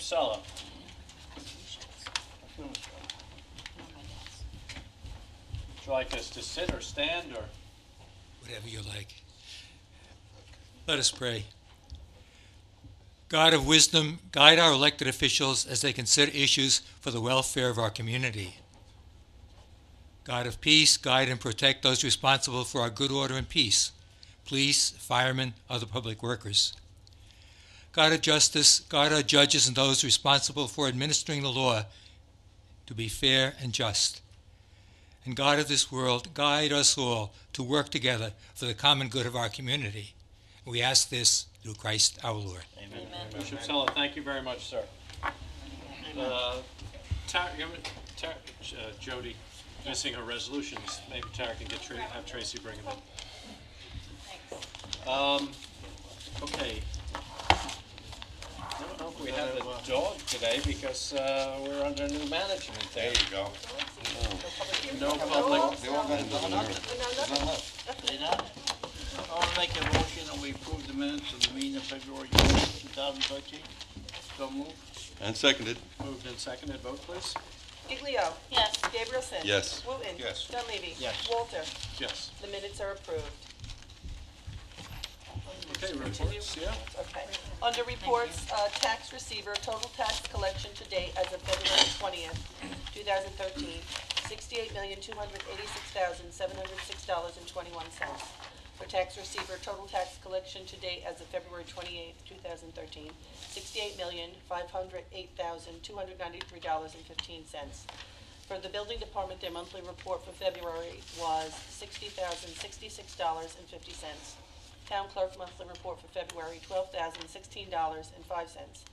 Sella. Would you like us to sit or stand or? Whatever you like. Let us pray. God of wisdom, guide our elected officials as they consider issues for the welfare of our community. God of peace, guide and protect those responsible for our good order and peace, police, firemen, other public workers. God of justice, guide our judges and those responsible for administering the law to be fair and just. And God of this world, guide us all to work together for the common good of our community. We ask this through Christ our Lord. Amen. Bishop Sella, thank you very much, sir. Jody missing her resolutions. Maybe Tara can have Tracy bring them in. Okay. I don't know if we have the dog today because we're under new management there. There you go. No public. They all got it done. They not? I want to make a motion that we approve the minutes of the meeting of February 2013. So moved. And seconded. Moved and seconded. Vote, please. Giglio. Yes. Gabrielson. Yes. Wooten. Yes. Dunleavy. Yes. Walter. Yes. The minutes are approved. Okay, reports. Yeah. Okay. Under reports, tax receiver, total tax collection to date as of February 20th, 2013, $68,286,706.21. For tax receiver, total tax collection to date as of February 28th, 2013, $68,508,293.15. For the building department, their monthly report for February was $60,066.50. Town clerk monthly report for February, $12,016.05.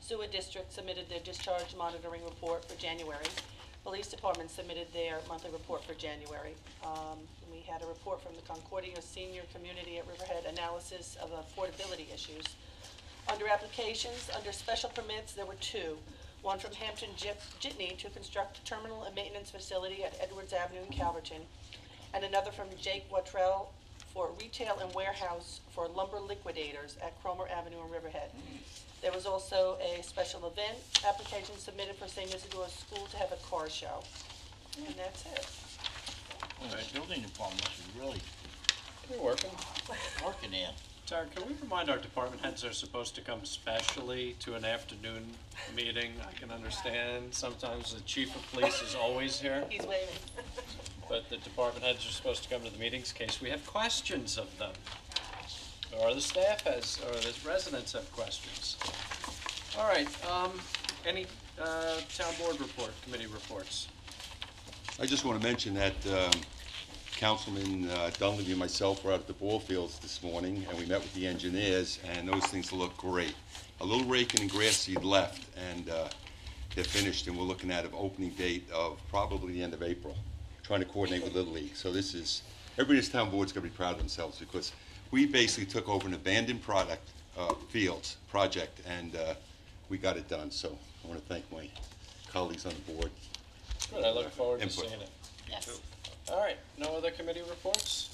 Sewer district submitted their discharge monitoring report for January. Police department submitted their monthly report for January. We had a report from the Concordia Senior Community at Riverhead, analysis of affordability issues. Under applications, under special permits, there were two. One from Hampton Jitney to construct a terminal and maintenance facility at Edwards Avenue in Calverton, and another from Jake Wottrell for retail and warehouse for lumber liquidators at Cromer Avenue in Riverhead. There was also a special event application submitted for St. Isidore's School to have a car show. And that's it. Well, the building department is really We're working. working there. Tara, can we remind our department heads they're supposed to come specially to an afternoon meeting? I can understand sometimes the chief of police is always here, He's waving. but the department heads are supposed to come to the meetings in case we have questions of them. Or the staff has, or the residents have questions. All right, any town board committee reports? I just want to mention that Councilman Dunleavy and myself were out at the ball fields this morning, and we met with the engineers, and those things look great. A little raking and grass seed left, and they're finished, and we're looking at an opening date of probably the end of April, trying to coordinate with Little League. So this is, everybody in this town board's going to be proud of themselves, because we basically took over an abandoned project, and we got it done. So I want to thank my colleagues on the board. Good, I look forward to Input. seeing it. Yes. All right, no other committee reports?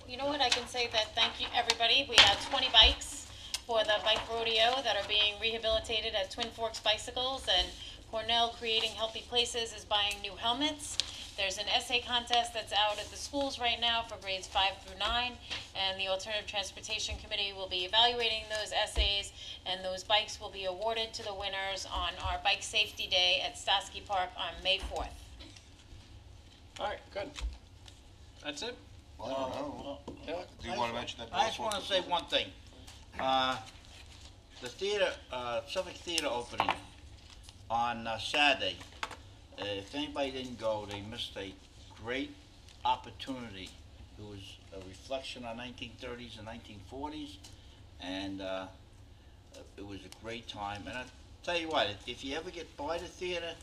You know what, I can say that thank you, everybody. We had 20 bikes for the bike rodeo that are being rehabilitated at Twin Forks Bicycles, and Cornell Creating Healthy Places is buying new helmets. There's an essay contest that's out at the schools right now for grades 5 through 9, and the Alternative Transportation Committee will be evaluating those essays, and those bikes will be awarded to the winners on our Bike Safety Day at Stosky Park on May 4th. All right, good. That's it? Well, I don't know. Yeah. Do you want to mention that? I just want to say one thing. The theater, Suffolk Theater opening on Saturday. If anybody didn't go, they missed a great opportunity. It was a reflection on 1930s and 1940s, and it was a great time. And I tell you what, if you ever get by the theater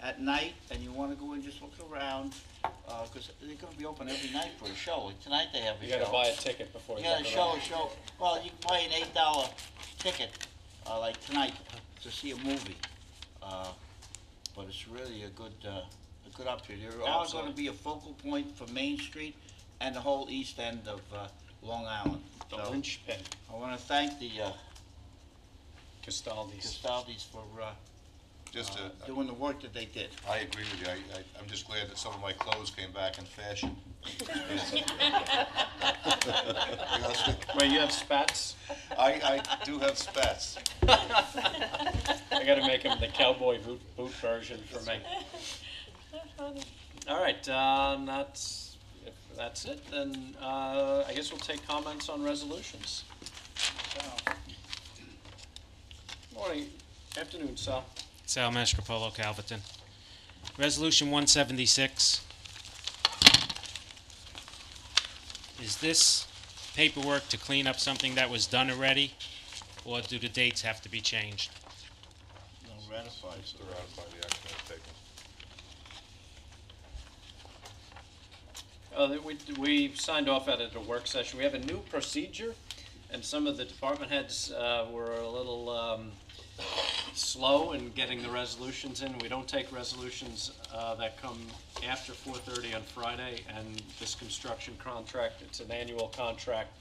at night and you want to go and just look around, because they're going to be open every night for a show. Like tonight they have a You show. gotta buy a ticket before you You gotta go around. show. Well, you can buy an $8 ticket, like tonight, to see a movie. But it's really a good opportunity. They're all going to be a focal point for Main Street and the whole east end of Long Island. The So linchpin. I want to thank the Castaldi's for, Just to, doing the work that they did. I agree with you. I'm just glad that some of my clothes came back in fashion. Wait, you have spats? I do have spats. I gotta make them the cowboy boot version for me. All right, if that's it, then I guess we'll take comments on resolutions. Morning, afternoon, Sal. Sal Mastropolo, Calverton. Resolution 176. Is this paperwork to clean up something that was done already, or do the dates have to be changed? No, ratified. To ratify the action taken. We signed off at it at a work session. We have a new procedure, and some of the department heads were a little slow in getting the resolutions in. We don't take resolutions that come after 4:30 on Friday, and this construction contract, it's an annual contract.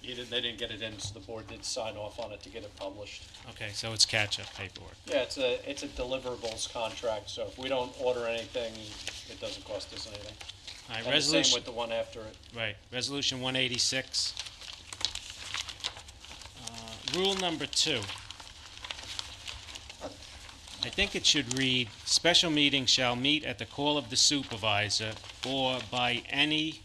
They didn't get it in, so the board did sign off on it to get it published. Okay, so it's catch-up paperwork. Yeah, it's a deliverables contract, so if we don't order anything, it doesn't cost us anything. All right, And the same resolution, with the one after it. right, resolution 186. Rule number 2. I think it should read, special meeting shall meet at the call of the supervisor or by any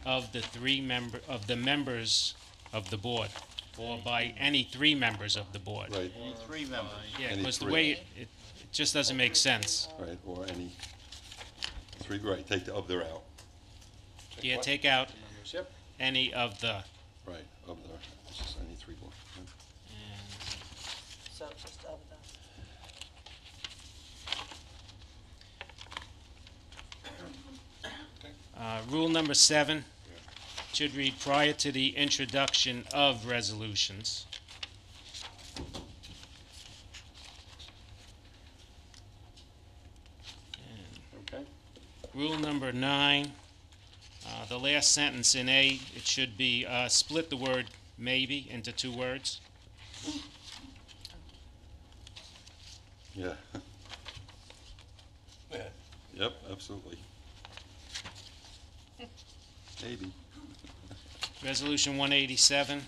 of the members of the board, or by any 3 members of the board. Right, Only 3 members. Yeah, Any because the 3. way it just doesn't make sense. right, or any 3, right, take the of there out, Yeah, take out Yep. any of the, right, of there, it's just any 3 board. Right. So just of the. rule number 7 should read prior to the introduction of resolutions. Okay. Rule number 9, the last sentence in A, it should be split the word maybe into 2 words. Yeah. Yeah. Yep, absolutely. Maybe. Resolution 187.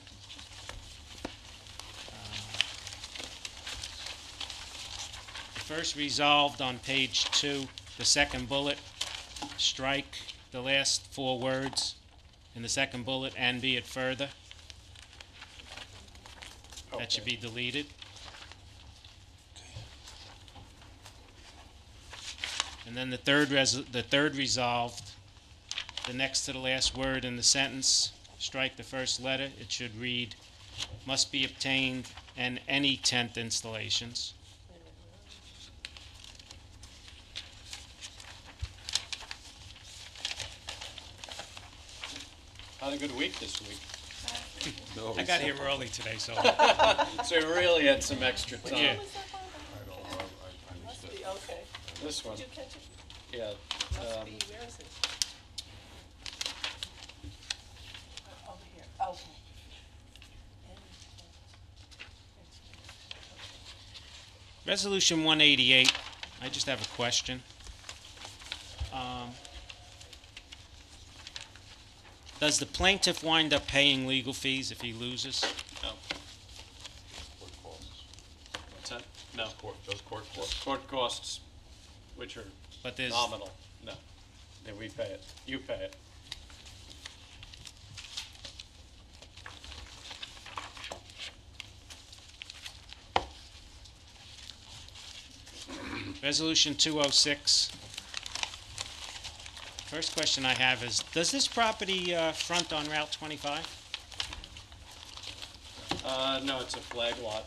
First resolved on page 2, the second bullet, strike the last 4 words in the second bullet and be it further. That should be deleted. And then the third resolved, the next to the last word in the sentence, strike the first letter. It should read, must be obtained and any tent installations. Had a good week this week. No, I got here early today, so So we really had some extra time. yeah. I don't know, I missed it. Okay. This one, Did you catch it? yeah. Must be, where is it? Over here, okay. Resolution 188, I just have a question. Does the plaintiff wind up paying legal fees if he loses? No. Court costs. What's that? No. Those court costs. Court costs, which are But there's, nominal, no. Yeah, we pay it. You pay it. Resolution 206. First question I have is, does this property front on Route 25? No, it's a flag lot.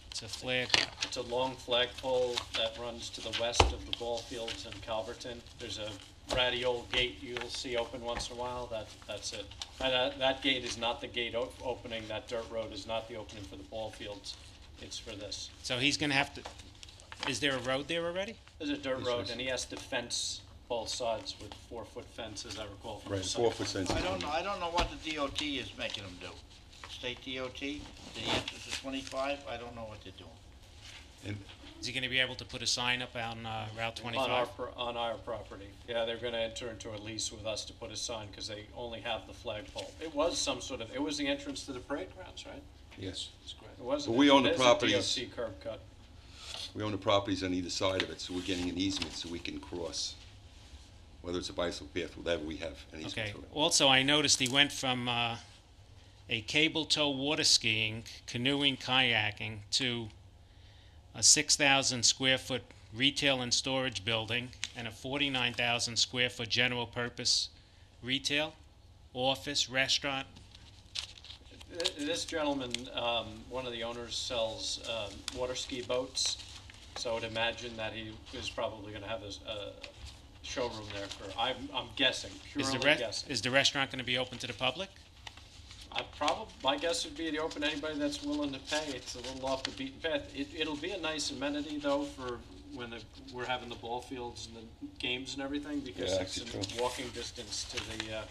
It's a flag. It's a long flagpole that runs to the west of the ball fields in Calverton. There's a ratty old gate you'll see open once in a while. That's it. And that gate is not the gate opening. That dirt road is not the opening for the ball fields. It's for this. So he's going to have to, is there a road there already? There's a dirt Yes, road, yes. and he has to fence both sides with 4-foot fence, as I recall from the Right, site. 4% sense. I don't know what the DOT is making them do. State DOT? Did he answer to 25? I don't know what they're doing. And Is he going to be able to put a sign up on Route On 25? on our property. Yeah, they're gonna enter into a lease with us to put a sign, because they only have the flagpole. It was some sort of, it was the entrance to the parade grounds, right? yes, It wasn't. But we own the It is a properties. DOT curb cut. we own the properties on either side of it, so we're getting an easement so we can cross. Whether it's a bicycle path, whatever, we have an easement Okay. to it. Also, I noticed he went from a cable tow water skiing, canoeing, kayaking to a 6,000 square foot retail and storage building and a 49,000 square foot general purpose retail, office, restaurant. This gentleman, one of the owners, sells water ski boats, so I would imagine that he is probably gonna have a showroom there for, I'm guessing, Is purely the, guessing. is the restaurant going to be open to the public? My guess would be to open anybody that's willing to pay. It's a little off the beaten path. It'll be a nice amenity though for when we're having the ball fields and the games and everything, because Yeah, it's actually in true. walking distance to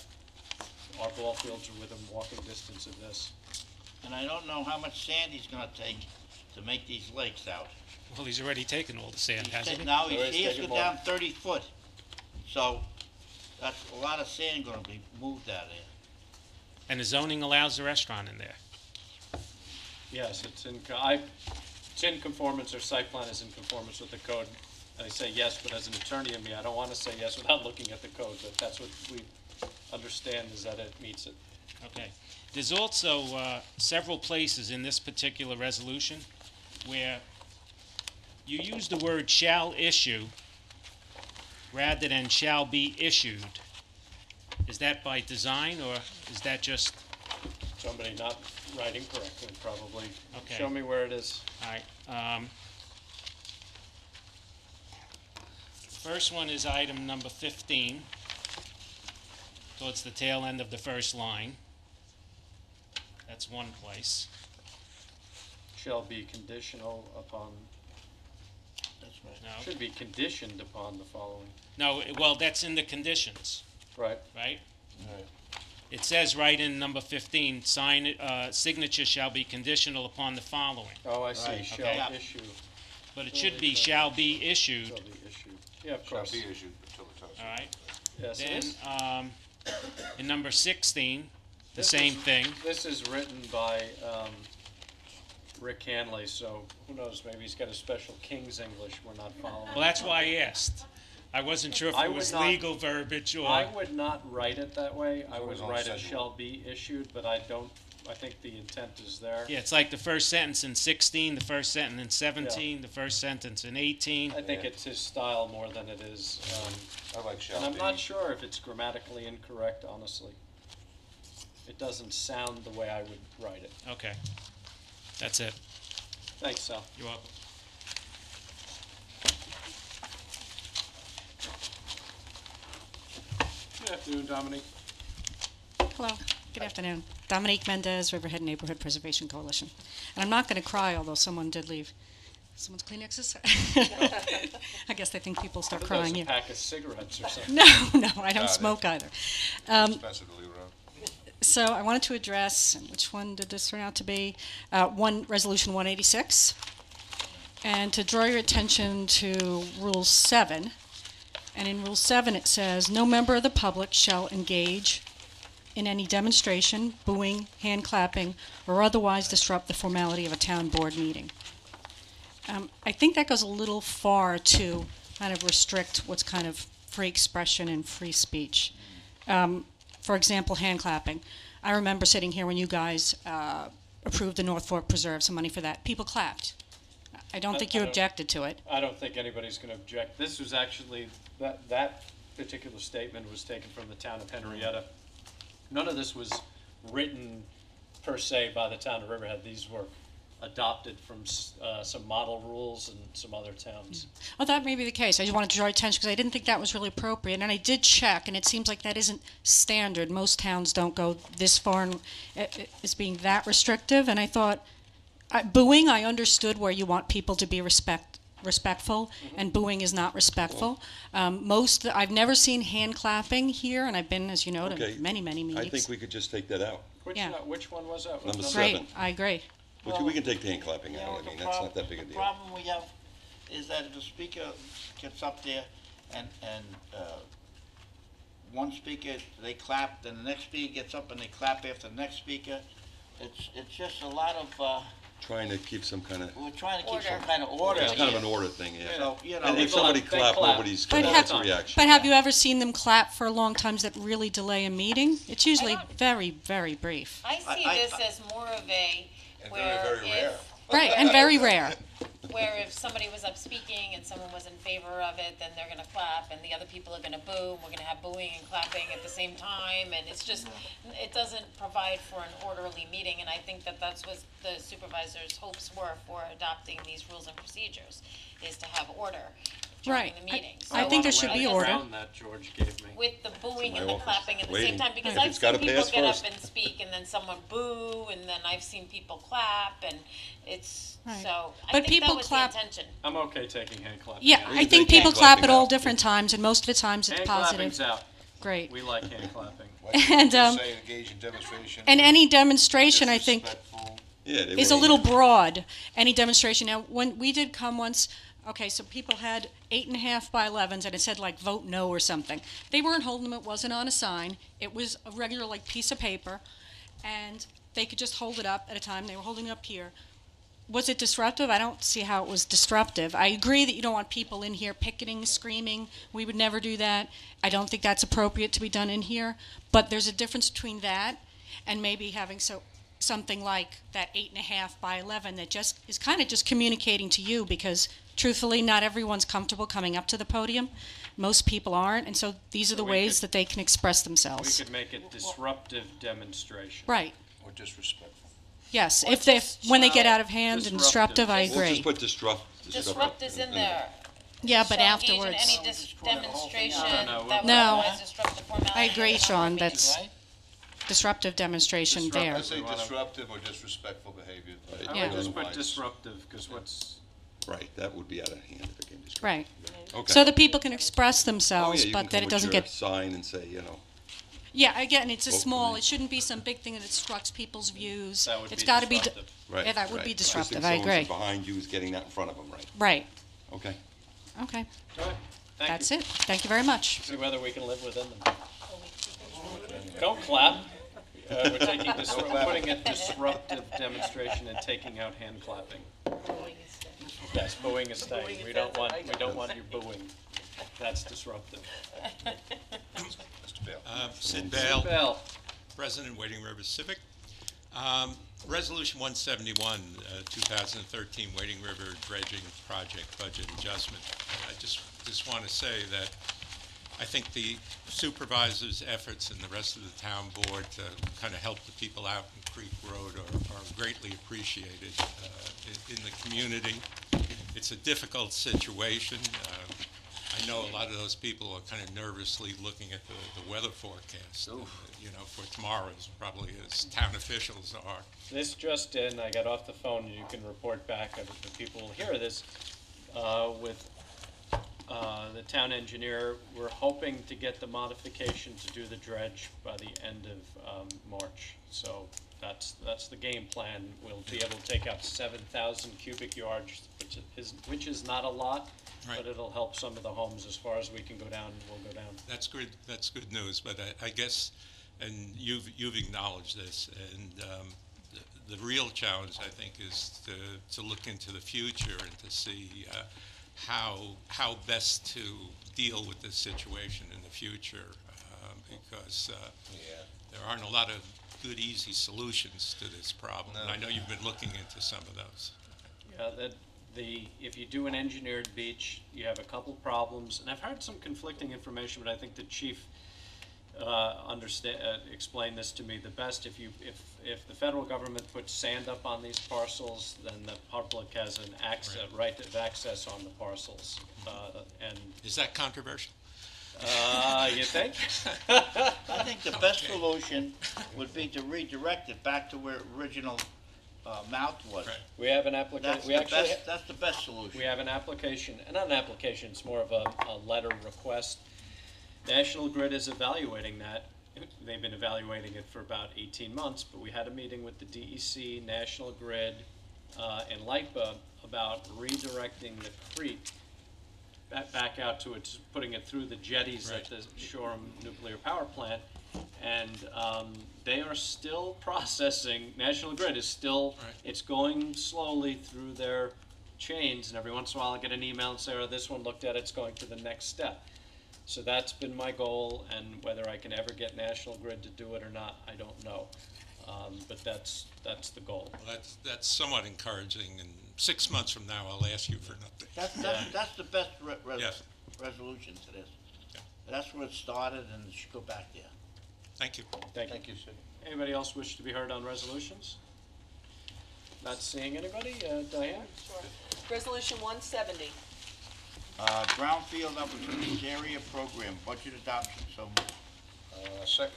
our ball fields are within walking distance of this. And I don't know how much sand he's gonna take to make these lakes out. Well, he's already taken all the sand, hasn't he? Now, Oh, he's he has to taking go more. down 30 foot. So, that's a lot of sand gonna be moved out of there. And the zoning allows the restaurant in there. Yes, it's in conformance, or site plan is in conformance with the code. And I say yes, but as an attorney in me, I don't want to say yes without looking at the code, but that's what we understand, is that it meets it. Okay. There's also several places in this particular resolution where you use the word shall issue rather than shall be issued. Is that by design, or is that just, Somebody not writing correctly, probably. Okay. Show me where it is. all right? First one is item number 15, towards the tail end of the first line. That's one place. Shall be conditional upon, That's right. No, should be conditioned upon the following. no, well, that's in the conditions, Right. right? It says right in number 15, signature shall be conditional upon the following. Oh, I see. Right, Shall okay. issue. But it should be shall be issued, Shall be issued. Yeah, of Shall course. be issued until the touch. all right? Yes, it Then, is. in number 16, the This same is- thing. This is written by Rick Hanley, so who knows, maybe he's got a special King's English we're not following. Well, that's why I asked. I wasn't sure if I it would was not- legal verbiage or... I would not write it that way. I would always on write it schedule. shall be issued, but I think the intent is there. Yeah, it's like the first sentence in 16, the first sentence in 17, the first sentence in 18. I think it's his style more than it is, I like shall and I'm be. not sure if it's grammatically incorrect, honestly. It doesn't sound the way I would write it. Okay. That's it. Thanks, Sal. You're welcome. Good afternoon, Dominique. Hello, good afternoon. Dominique Mendez, Riverhead Neighborhood Preservation Coalition. And I'm not going to cry, although someone did leave. Someone's Kleenexes? I guess they think people start I thought it was crying a here. pack of cigarettes or something. No, I don't it. smoke either. Expensive to leave around. So I wanted to address, and which one did this turn out to be? Resolution 186. And to draw your attention to Rule 7. And in Rule 7 it says, no member of the public shall engage in any demonstration, booing, hand clapping, or otherwise disrupt the formality of a town board meeting. I think that goes a little far to kind of restrict what's kind of free expression and free speech. For example, hand clapping. I remember sitting here when you guys approved the North Fork Preserve, some money for that. People clapped. I don't think you I don't- objected to it. I don't think anybody's going to object. This was actually, that particular statement was taken from the town of Henrietta. None of this was written per se by the town of Riverhead. These were adopted from some model rules and some other towns. Well, that may be the case. I just wanted to draw your attention because I didn't think that was really appropriate. And I did check, and it seems like that isn't standard. Most towns don't go this far and as being that restrictive. And I thought, booing, I understood where you want people to be respectful, and booing is not respectful. I've never seen hand clapping here, and I've been, as you know, to Okay. many, many meetings. I think we could just take that out. Yeah. Which one was that? Number Great, 7. I agree. We can take the hand clapping You out, know, I mean, that's not that big a The deal. problem we have is that if the speaker gets up there and one speaker, they clap, then the next speaker gets up and they clap after the next speaker. It's just a lot of, Trying to keep some kind of, we're trying to keep some Order. kind of order. it's kind of an order thing, yeah. So, you know. And if somebody they clap, clap. nobody's But gonna have- have a reaction. But have you ever seen them clap for long times that really delay a meeting? It's usually very, very brief. I see I- this as more of a, And where very, very rare. Right, and very rare. where if somebody was up speaking and someone was in favor of it, then they're gonna clap, and the other people are gonna boo, and we're gonna have booing and clapping at the same time, and it's just, it doesn't provide for an orderly meeting, and I think that that's what the supervisor's hopes were for adopting these rules and procedures, is to have order during Right. the meetings. I think there should be order. Found that George gave me. With the booing my and the office, clapping at the waiting. same time, because If I've it's seen gotta people pass get up first. and speak, and then someone boo, and then I've seen people clap, and it's, Right. so, I But think that people was the clap- intention. I'm okay taking hand clapping. Yeah, out. We I can think take people hand clap at clapping all out. different times, and most of the times it's Hand positive. clapping's out. Great. We like hand clapping. Why don't you And, just say engage in demonstration? And any demonstration, I think, disrespectful? Yeah, they is a were- little broad, any demonstration. Now, when we did come once, okay, so people had 8.5 by 11s, and it said like vote no or something. They weren't holding them, it wasn't on a sign, it was a regular like piece of paper, and they could just hold it up at a time, they were holding it up here. Was it disruptive? I don't see how it was disruptive. I agree that you don't want people in here picketing, screaming. We would never do that. I don't think that's appropriate to be done in here. But there's a difference between that and maybe having something like that 8.5 by 11 that just is kind of just communicating to you, because truthfully, not everyone's comfortable coming up to the podium. Most people aren't, and so these are the we ways could- that they can express We themselves. could make it disruptive demonstration. Right. Or disrespectful? Yes. Or If they, just, when they get well, out of hand and disruptive. disruptive, I Just- We'll agree. just put Disrupt is in there. Yeah, but Shall afterwards. engage in any demonstration No, that would No. otherwise disrupt the formality. I agree, of the Sean, meeting. that's disruptive demonstration there. I say disruptive or disrespectful behavior. Right. I Yeah. would just put Otherwise- disruptive, because what's, Right, that would be out of hand if it became disruptive. Right. Okay. So that people can express Oh, themselves, yeah, you but can that come it with doesn't your get, sign and say, you know, yeah, again, it's a Vote for small, me. it shouldn't be some big thing that obstructs people's views. that would It's be got to be, disruptive. right. Yeah, that would right. be Just disruptive, think I someone agree. behind you is getting that in front of them, right? Right, Okay. okay, All right, thank that's you. it. Thank you very much. See whether we can live within them. Don't clap. We're taking, putting a disruptive demonstration and taking out hand clapping. Yes, booing is staying. We don't want you booing. That's disruptive. Mr. Bale. Sid Bale, Bell, President, Wading River Civic. Resolution 171, 2013 Wading River Dredging Project Budget Adjustment. I just want to say that I think the supervisor's efforts and the rest of the town board to kind of help the people out in Creek Road are greatly appreciated in the community. It's a difficult situation. I know a lot of those people are kind of nervously looking at the weather forecast, for tomorrow, as probably as town officials are. this just in, I got off the phone, and you can report back, the people will hear this, with the town engineer. We're hoping to get the modification to do the dredge by the end of March. So that's the game plan. We'll be able to take out 7,000 cubic yards, which is not a lot, Right. but it'll help some of the homes. As far as we can go down, we'll go down. That's good news, but I guess, and you've acknowledged this, and the real challenge, I think, is to look into the future and to see how best to deal with this situation in the future, because there aren't a lot of good, easy solutions to this problem. And I know you've been looking into some of those. Yeah, if you do an engineered beach, you have a couple problems, and I've heard some conflicting information, but I think the chief explained this to me the best. If the federal government puts sand up on these parcels, then the public has an right of access on the parcels, and Is that controversial? you think? I think the best solution would be to redirect it back to where original mouth was. Right. We have an application. That's the best solution. We have an application, and not an application, it's more of a letter request. National Grid is evaluating that. they've been evaluating it for about 18 months, but we had a meeting with the DEC, National Grid, and LIPA about redirecting the creek back out to it, putting it through the jetties at the Shoreham Nuclear Power Plant. And they are still processing, National Grid is still, it's going slowly through their chains, and every once in a while I get an email and say, oh, this one looked at it, it's going to the next step. So that's been my goal, and whether I can ever get National Grid to do it or not, I don't know. But that's the goal. Well, that's somewhat encouraging, and 6 months from now, I'll ask you for an update. That's the best Yes. resolution to this. Yeah. That's where it started, and it should go back there. Thank you. Thank you, sir. Anybody else wish to be heard on resolutions? Not seeing anybody. Diane? Sure. Resolution 170. Brownfield Opportunities Area Program, budget adoption, so moved. Second.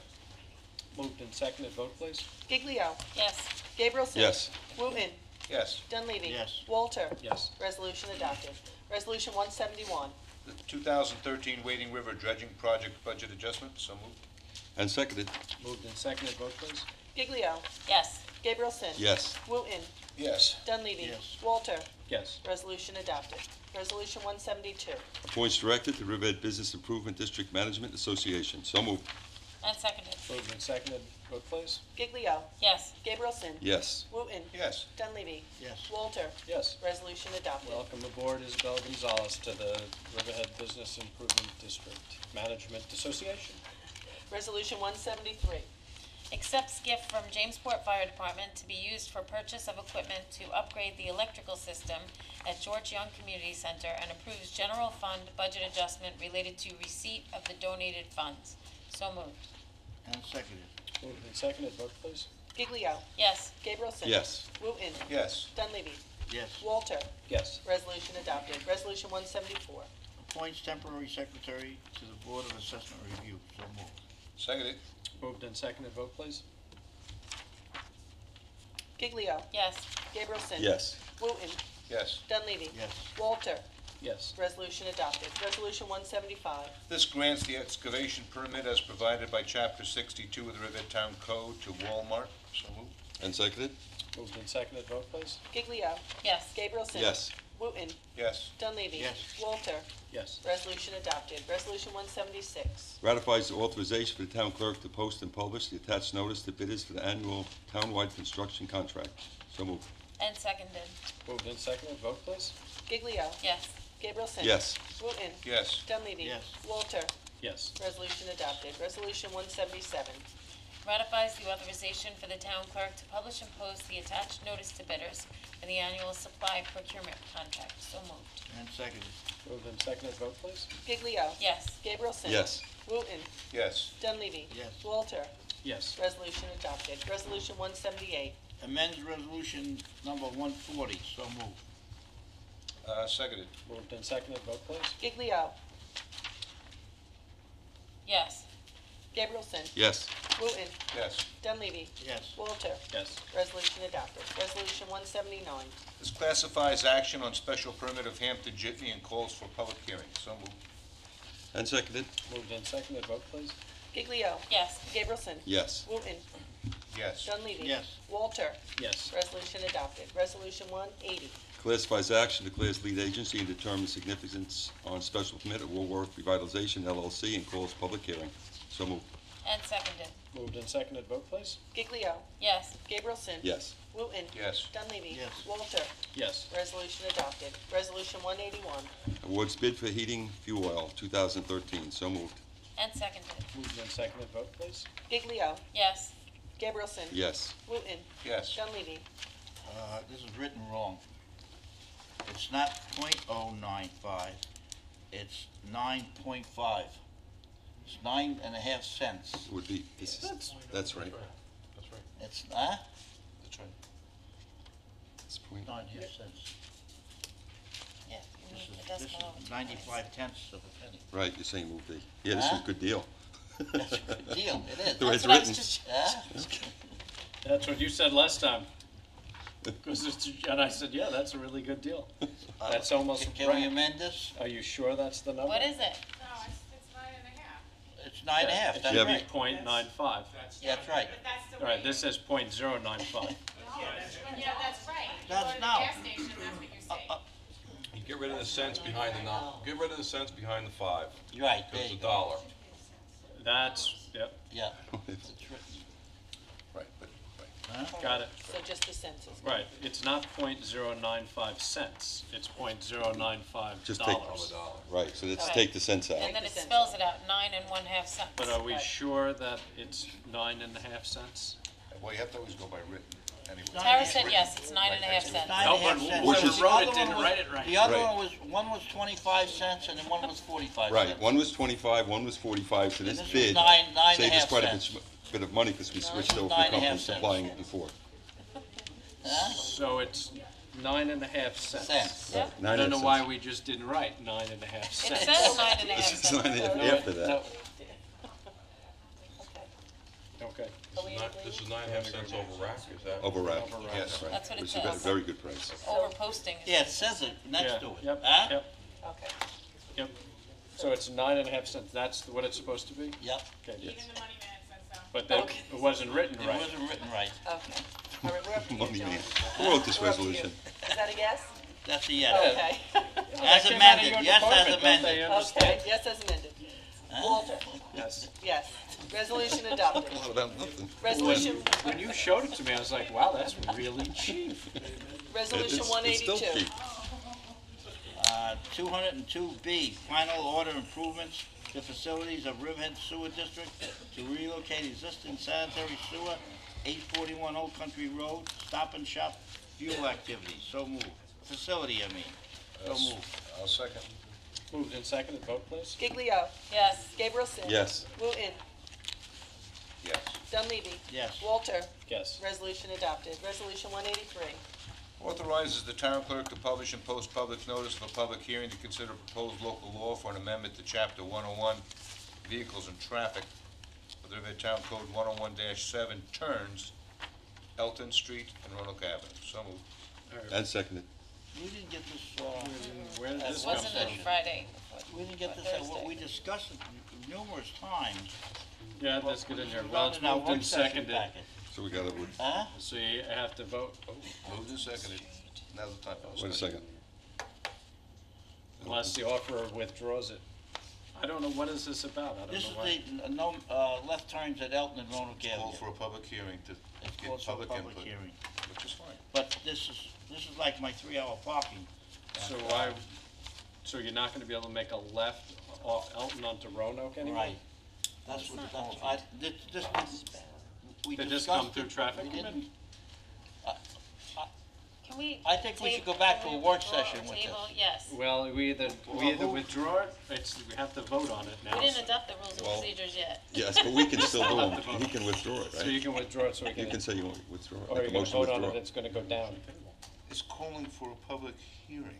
Moved and seconded. Vote, please. Giglio. Yes. Gabrielson. Yes. Wooten. Yes. Dunleavy. Yes. Walter. Yes. Resolution adopted. Resolution 171. The 2013 Wading River Dredging Project budget adjustment, so moved. And seconded. Moved and seconded. Vote, please. Giglio. Yes. Gabrielson. Yes. Wooten. Yes. Dunleavy. Yes. Walter. Yes. Resolution adopted. Resolution 172. Appoints director to Riverhead Business Improvement District Management Association. So moved. And seconded. Moved and seconded. Vote, please. Giglio. Yes. Gabrielson. Yes. Wooten. Yes. Dunleavy. Yes. Walter. Yes. Resolution adopted. Welcome aboard, Isabel Gonzalez, to the Riverhead Business Improvement District Management Association. Resolution 173. Accepts gift from Jamesport Fire Department to be used for purchase of equipment to upgrade the electrical system at George Young Community Center and approves general fund budget adjustment related to receipt of the donated funds. So moved. And seconded. Moved and seconded. Vote, please. Giglio. Yes. Gabrielson. Yes. Wooten. Yes. Dunleavy. Yes. Walter. Yes. Resolution adopted. Resolution 174. Appoints temporary secretary to the Board of Assessment Review, so moved. Seconded. Moved and seconded. Vote, please. Giglio. Yes. Gabrielson. Yes. Wooten. Yes. Dunleavy. Yes. Walter. Yes. Resolution adopted. Resolution 175. This grants the excavation permit as provided by Chapter 62 of the Riverhead Town Code to Walmart, so moved. And seconded. Moved and seconded. Vote, please. Giglio. Yes. Gabrielson. Yes. Wooten. Yes. Dunleavy. Yes. Walter. Yes. Resolution adopted. Resolution 176. Ratifies the authorization for the town clerk to post and publish the attached notice to bidders for the annual townwide construction contract. So moved. And seconded. Moved and seconded. Vote, please. Giglio. Yes. Gabrielson. Yes. Wooten. Yes. Dunleavy. Yes. Walter. Yes. Resolution adopted. Resolution 177. Ratifies the authorization for the town clerk to publish and post the attached notice to bidders for the annual supply procurement contract. So moved. And seconded. Moved and seconded. Vote, please. Giglio. Yes. Gabrielson. Yes. Wooten. Yes. Dunleavy. Yes. Walter. Yes. Resolution adopted. Resolution 178. Amends resolution number 140, so moved. Seconded. Moved and seconded. Vote, please. Giglio. Yes. Gabrielson. Yes. Wooten. Yes. Dunleavy. Yes. Walter. Yes. Resolution adopted. Resolution 179. This classifies action on special permit of Hampton Jitney and calls for public hearing, so moved. And seconded. Moved and seconded. Vote, please. Giglio. Yes. Gabrielson. Yes. Wooten. Yes. Dunleavy. Yes. Walter. Yes. Resolution adopted. Resolution 180. Classifies action, declares lead agency, and determines significance on special permit of Woolworth Revitalization LLC and calls public hearing. So moved. And seconded. Moved and seconded. Vote, please. Giglio. Yes. Gabrielson. Yes. Wooten. Yes. Dunleavy. Yes. Walter. Yes. Resolution adopted. Resolution 181. Awards bid for heating fuel oil 2013. So moved. And seconded. Moved and seconded. Vote, please. Giglio. Yes. Gabrielson. Yes. Wooten. Yes. Dunleavy. This is written wrong. It's not .095, it's 9.5. It's 9.5 cents. It would be, this is, that's right. That's right. It's, That's right. It's point. 9.5 cents. Yeah. You This need is, the this decimal. is 95 tenths of a penny. Right, you're saying move the, yeah, this is a Huh? good deal. That's a good deal, it is. The way it's That's what I written. was just- Huh? That's what you said last time. 'Cause and I said, yeah, that's a really good deal. That's almost Can we right. amend this? Are you sure that's the number? What is it? No, it's 9.5. It's 9.5, It that's should be right. .95. That's right. All right, this says .095. Yeah, that's right. That's now. Station, that's what you're saying. You get rid of the cents behind the get rid of the cents behind the 5. Right, there It's you a go. dollar. That's, yep, Yeah. It's written. Right, but, got it. So just the cents is. Right, it's not .095 cents, it's .095 Just take- dollars. Right, so let's Okay. take the cents out. And then it spells it out, 9 1/2 cents. But are we Right. sure that it's 9.5 cents? Well, you have to always go by written anyway. Tara said yes, it's 9 1/2 cents. 9.5 cents. Which The is- other wrote it one didn't was- write it right. The other Right. one was 25 cents and then one was 45 Right, cents. one was 25, one was 45, so And this this was bid nine and a saved us half quite a cents. bit of money because we switched over Nine from and a half companies cents. supplying it before. Huh? So it's 9.5 cents. Cents. Yep. I don't know why we just didn't write 9.5 It cents. says 9 1/2 This is cents. 9.5 after No. that. Okay. Are we in this agreement? is 9.5 cents over rack, is that? Overwrap. Overwrap. Yes, right. That's what it Which is a says. very good price. Over posting. Yeah, it says it Yeah, next to it. Yep, Huh? yep, Okay. yep. So it's 9.5 cents, that's what it's supposed to be? Yep. Okay. the money man says so. But that, Okay. it wasn't written It right. wasn't written right. Okay. All right, we're up to you, Money John. man. Who wrote this We're up to you. resolution? Is that a yes? That's a yes. Okay. As That came out of amended, your yes, as department, don't they amended. understand? Okay, yes as amended. Huh? Walter, Yes. yes. Resolution adopted. A lot about nothing. Resolution, When you showed it to me, I was like, wow, that's really cheap. resolution It's 182. still cheap. 202B, final order improvements to facilities of Riverhead Sewer District to relocate existing sanitary sewer, 841 Old Country Road, Stop and Shop, fuel activities. So moved. Facility, I mean. So moved. I'll second. Moved and seconded, vote please. Giglio. Yes. Gabrielson. Yes. Wooten. Yes. Dunleavy. Yes. Walter. Yes. Resolution adopted. Resolution 183. Authorizes the town clerk to publish and post public notice of a public hearing to consider proposed local law for an amendment to Chapter 101, Vehicles and Traffic, of the Riverhead Town Code 101-7, turns, Elton Street and Roanoke Avenue. So moved. And seconded. We didn't get this, Where did That this come Wasn't from? it Friday? we didn't get this, we discussed it numerous times. Yeah, let's get in there. It's Well, not it's in our moved work and session seconded, packet. So we got to, Huh? so you have to vote, Moved and seconded. Now's the time. wait a second. unless the offerer withdraws it. I don't know, what is this about? I This don't is know why. the, no, left turns at Elton and Roanoke Call Avenue. for a public hearing to It's get called for a public public input, hearing. which is fine. But this is like my 3-hour parking. So why, so you're not gonna be able to make a left off Elton onto Roanoke anymore? Right. That's what, we Did this discussed come through it, traffic we didn't- committee? Can we? I think we should go back to a work session with this. Table, yes. Well, we either withdraw it, we have to vote on it now. We didn't adopt the rules and Well- procedures yet. Yes, but we can still do them. He can withdraw it, So you right? can withdraw it, so we You can, can say you want to withdraw, or make you're a gonna motion to vote on it, withdraw. it's gonna go down. Is calling for a public hearing.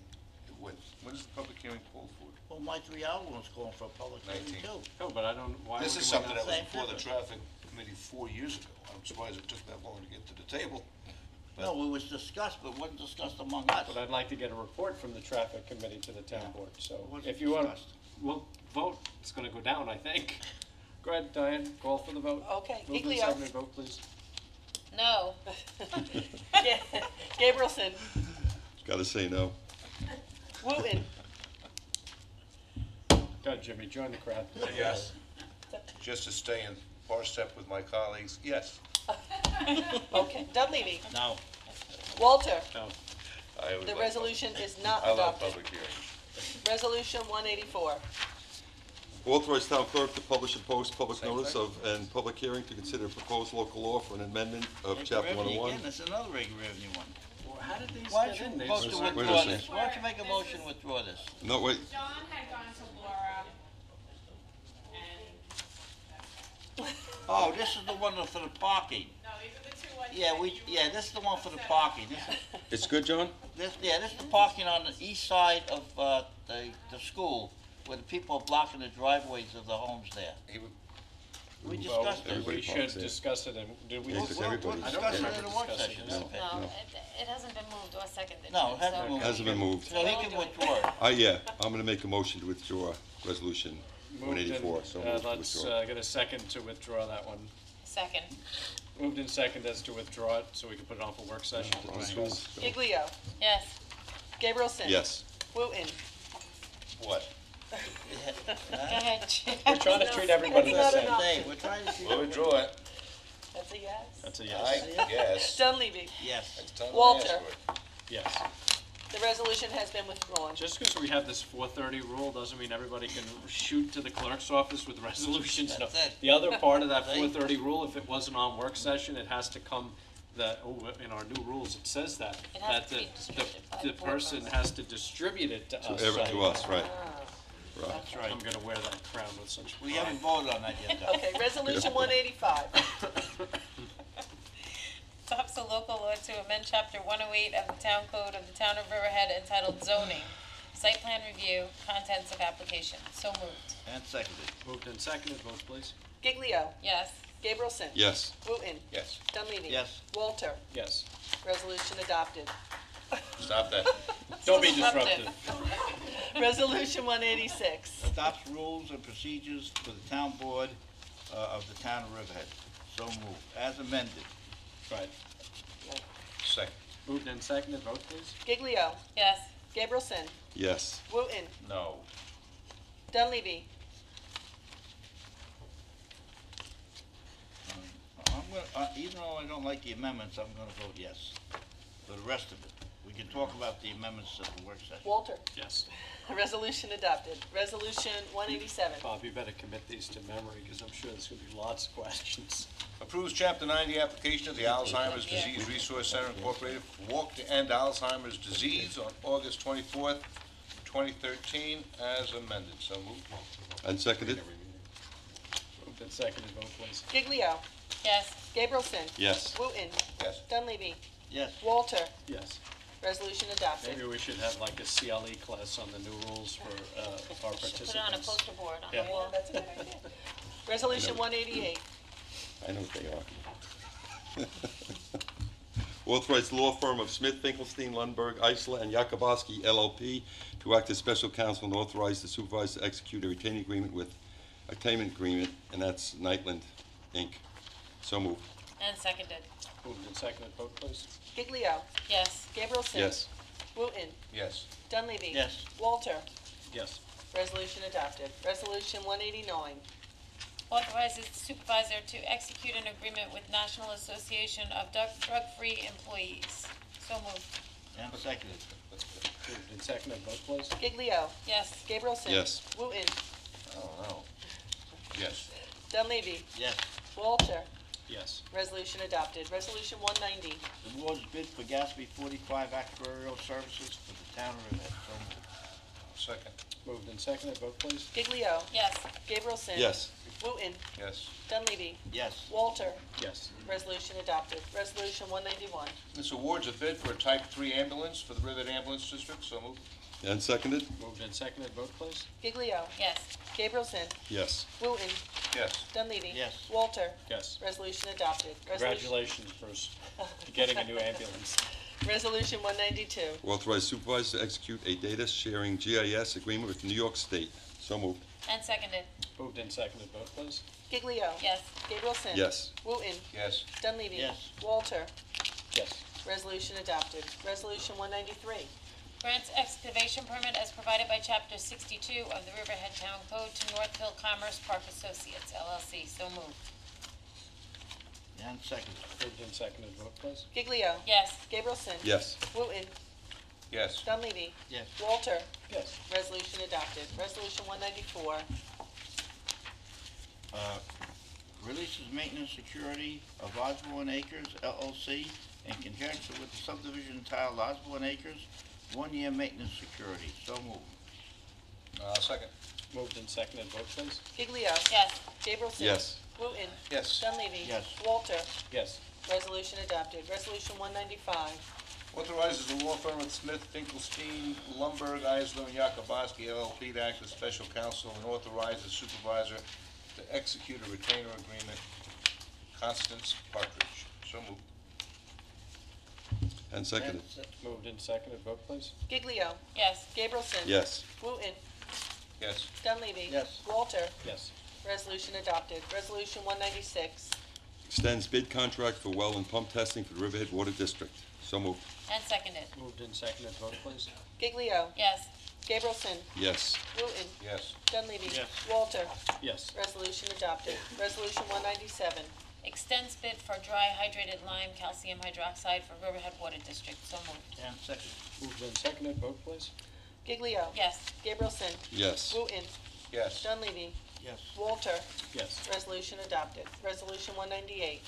When is the public hearing called for? Well, my 3-hour one's calling for a public hearing 19. too. No, but I don't, why would This is we something not? that was Same before the purpose. traffic committee 4 years ago. I'm surprised it took that long to get to the table. No, it was discussed, but wasn't discussed among us. But I'd like to get a report from the traffic committee to the town board, so What's if you want, discussed? we'll vote, it's gonna go down, I think. Go ahead, Diane, call for the vote. Okay, Move and Giglio. seconded, vote please. No. Gabrielson. Got to say no. Wooten. Go ahead, Jimmy, join the crowd. Yes. Just to stay in par step with my colleagues, yes. Okay, Dunleavy. No. Walter. No. I would The like- resolution is not I love adopted. public hearings. Resolution 184. Authorize town clerk to publish and post public notice of, and public hearing to consider proposed local law for an amendment of Take chapter revenue 101. again, that's another regular revenue one. Well, how did these Why get don't in? you They vote to just- Wait a withdraw second. this? Why don't you make a motion to withdraw this? No, wait, John had gone to Laura, and, Oh, this is the one for the parking. no, these are the two ones. Yeah, this is the one for the parking. it's good, John? This is the parking on the east side of, the school, where the people are blocking the driveways of the homes there. He would- We Well, discussed it. Everybody we should parks there. discuss it, and did we? Yeah, 'cause everybody- We'll I don't discuss it remember in a work discussing session. this. Okay. No, it hasn't been moved or seconded. No, it yet, hasn't so- moved. Hasn't been moved. So he can withdraw it. Yeah, I'm gonna make a motion to withdraw resolution Moved in, 184, so moved to let's withdraw. get a second to withdraw that one. Second. Moved in second as to withdraw it, so we can put it on for work session to discuss. Giglio. Yes. Gabrielson. Yes. Wooten. What? Go ahead, Jim. We're trying to treat everybody the That's same. not an Say, we're trying to see. We'll withdraw it. That's a yes. That's a I yes. guess. Dunleavy. Yes. That's done. Walter. Yes. The resolution has been withdrawn. Just because we have this 4:30 rule doesn't mean everybody can shoot to the clerk's office with resolutions. No. That's it. The other part of that See? 4:30 rule, if it wasn't on work session, it has to come, in our new rules, it says that. It has that to be distributed by the the board person members. has to distribute it to us. To us, right. Right. That's right. I'm gonna wear that crown with such We pride. haven't voted on that yet, though. Okay, resolution 185. Adopts a local law to amend chapter 108 of the town code of the town of Riverhead entitled zoning, site plan review, contents of application. So moved. And seconded. Moved and seconded, vote please. Giglio. Yes. Gabrielson. Yes. Wooten. Yes. Dunleavy. Yes. Walter. Yes. Resolution adopted. Stop that. Don't be Disruptive. disruptive. Resolution 186. Adopts rules and procedures for the town board of the town of Riverhead. So moved. As amended. Right. Second. Moved and seconded, vote please. Giglio. Yes. Gabrielson. Yes. Wooten. No. Dunleavy. I'm gonna, even though I don't like the amendments, I'm gonna vote yes. For the rest of it. We can talk about the amendments at the work session. Walter. Yes. Resolution adopted. Resolution 187. Bob, you better commit these to memory, because I'm sure there's gonna be lots of questions. Approves Chapter 90 application of the Alzheimer's Disease Resource Center Incorporated for Walk to End Alzheimer's Disease on August 24th, 2013, as amended. So moved. And seconded? Moved and seconded, vote please. Giglio. Yes. Gabrielson. Yes. Wooten. Yes. Dunleavy. Yes. Walter. Yes. Resolution adopted. Maybe we should have like a CLE class on the new rules for our participants. Put it on a poster board on Yeah. the wall. That's a good idea. Resolution 188. I know what they are. Authorize the law firm of Smith, Finkelstein, Lundberg, Eisler, and Yakubowski LLP to act as special counsel and authorize the supervisor to execute a retaining agreement with attainment agreement, and that's Nightland, Inc. So moved. And seconded. Moved and seconded, vote please. Giglio. Yes. Gabrielson. Yes. Wooten. Yes. Dunleavy. Yes. Walter. Yes. Resolution adopted. Resolution 189. Authorizes the supervisor to execute an agreement with National Association of Drug-Free Employees. So moved. And seconded. Moved and seconded, vote please. Giglio. Yes. Gabrielson. Yes. Wooten. I don't know. Yes. Dunleavy. Yes. Walter. Yes. Resolution adopted. Resolution 190. Awards bid for Gatsby 45 actuarial services for the town of Riverhead. So moved. Second. Moved and seconded, vote please. Giglio. Yes. Gabrielson. Yes. Wooten. Yes. Dunleavy. Yes. Walter. Yes. Resolution adopted. Resolution 191. This awards a bid for a Type 3 ambulance for the Riverhead Ambulance District. So moved. And seconded? Moved and seconded, vote please. Giglio. Yes. Gabrielson. Yes. Wooten. Yes. Dunleavy. Yes. Walter. Yes. Resolution adopted. Congratulations, Bruce, for getting a new ambulance. Resolution 192. Authorize supervisor to execute a data sharing GIS agreement with New York State. So moved. And seconded. Moved and seconded, vote please. Giglio. Yes. Gabrielson. Yes. Wooten. Yes. Dunleavy. Yes. Walter. Yes. Resolution adopted. Resolution 193. Grants excavation permit as provided by Chapter 62 of the Riverhead Town Code to Northfield Commerce Park Associates, LLC. So moved. And seconded. Moved and seconded, vote please. Giglio. Yes. Gabrielson. Yes. Wooten. Yes. Dunleavy. Yes. Walter. Yes. Resolution adopted. Resolution 194. Releases maintenance security of Osborne Acres LLC in conjunction with the subdivision entitled Osborne Acres, 1-year maintenance security. So moved. Second. Moved and seconded, vote please. Giglio. Yes. Gabrielson. Yes. Wooten. Yes. Dunleavy. Yes. Walter. Yes. Resolution adopted. Resolution 195. Authorizes the law firm of Smith, Finkelstein, Lumberg, Eisler, and Yakubowski LLP to act as special counsel and authorize the supervisor to execute a retainer agreement. Constance Partridge. So moved. And seconded? Moved and seconded, vote please. Giglio. Yes. Gabrielson. Yes. Wooten. Yes. Dunleavy. Yes. Walter. Yes. Resolution adopted. Resolution 196. Extends bid contract for well and pump testing for the Riverhead Water District. So moved. And seconded. Moved and seconded, vote please. Giglio. Yes. Gabrielson. Yes. Wooten. Yes. Dunleavy. Yes. Walter. Yes. Resolution adopted. Resolution 197. Extends bid for dry hydrated lime calcium hydroxide for Riverhead Water District. So moved. And second. Moved and seconded, vote please. Giglio. Yes. Gabrielson. Yes. Wooten. Yes. Dunleavy. Yes. Walter. Yes. Resolution adopted. Resolution 198.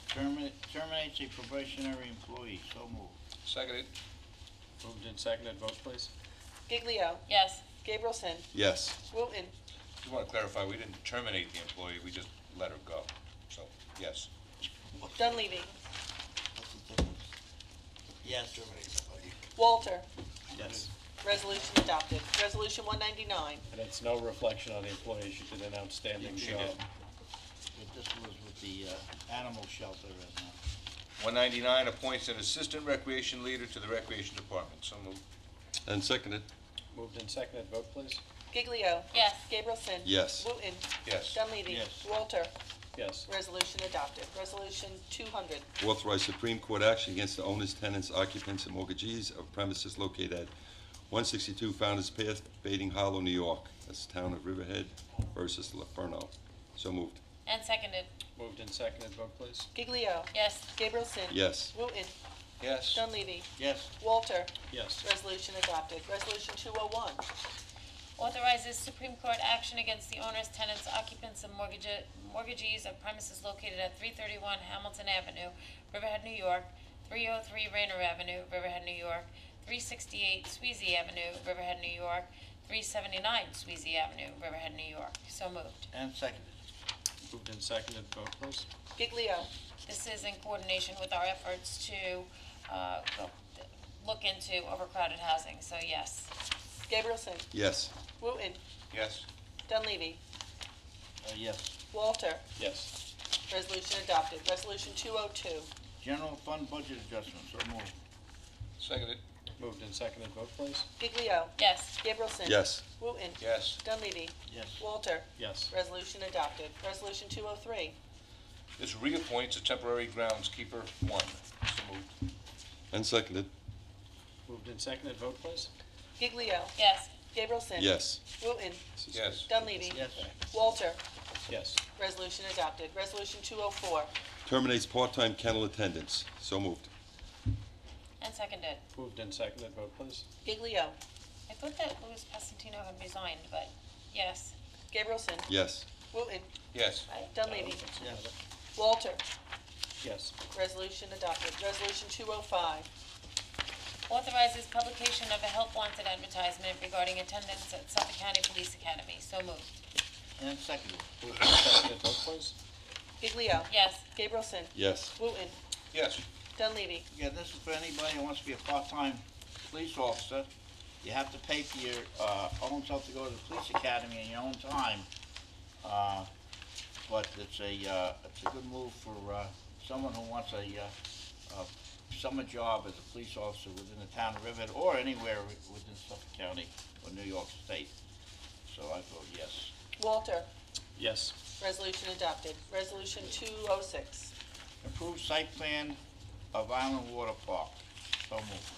Terminates a probationary employee. So moved. Seconded. Moved and seconded, vote please. Giglio. Yes. Gabrielson. Yes. Wooten. Just want to clarify, we didn't terminate the employee, we just let her go. So, yes. Dunleavy. What's the difference? Yes. Walter. Yes. Resolution adopted. Resolution 199. And it's no reflection on the employee, she did an outstanding She job. did. But this was with the animal shelter right now. 199, appoints an assistant recreation leader to the Recreation Department. So moved. And seconded. Moved and seconded, vote please. Giglio. Yes. Gabrielson. Yes. Wooten. Yes. Dunleavy. Yes. Walter. Yes. Resolution adopted. Resolution 200. Authorize Supreme Court action against the owners, tenants, occupants, and mortgagees of premises located at 162 Founder's Path, Baiting Hollow, New York. That's the town of Riverhead versus Laferno. So moved. And seconded. Moved and seconded, vote please. Giglio. Yes. Gabrielson. Yes. Wooten. Yes. Dunleavy. Yes. Walter. Yes. Resolution adopted. Resolution 201. Authorizes Supreme Court action against the owners, tenants, occupants, and mortgagees of premises located at 331 Hamilton Avenue, Riverhead, New York, 303 Rayner Avenue, Riverhead, New York, 368 Sweezy Avenue, Riverhead, New York, 379 Sweezy Avenue, Riverhead, New York. So moved. And seconded. Moved and seconded, vote please. Giglio. This is in coordination with our efforts to look into overcrowded housing, so yes. Gabrielson. Yes. Wooten. Yes. Dunleavy. Yes. Walter. Yes. Resolution adopted. Resolution 202. General fund budget adjustment. So moved. Seconded. Moved and seconded, vote please. Giglio. Yes. Gabrielson. Yes. Wooten. Yes. Dunleavy. Yes. Walter. Yes. Resolution adopted. Resolution 203. This reappoints a temporary groundskeeper 1. So moved. And seconded. Moved and seconded, vote please. Giglio. Yes. Gabrielson. Yes. Wooten. Yes. Dunleavy. Yes. Walter. Yes. Resolution adopted. Resolution 204. Terminates part-time kennel attendants. So moved. And seconded. Moved and seconded, vote please. Giglio. I thought that Louis Pasentino had resigned, but yes. Gabrielson. Yes. Wooten. Yes. Dunleavy. Yes. Walter. Yes. Resolution adopted. Resolution 205. Authorizes publication of a help wanted advertisement regarding attendance at Suffolk County Police Academy. So moved. And seconded. Moved and seconded, vote please. Giglio. Yes. Gabrielson. Yes. Wooten. Yes. Dunleavy. Yeah, this is for anybody who wants to be a part-time police officer. You have to pay for your own self to go to the police academy in your own time. But it's a good move for someone who wants a summer job as a police officer within the town of Riverhead or anywhere within Suffolk County or New York State. So I vote yes. Walter. Yes. Resolution adopted. Resolution 206. Approved site plan of Island Water Park. So moved.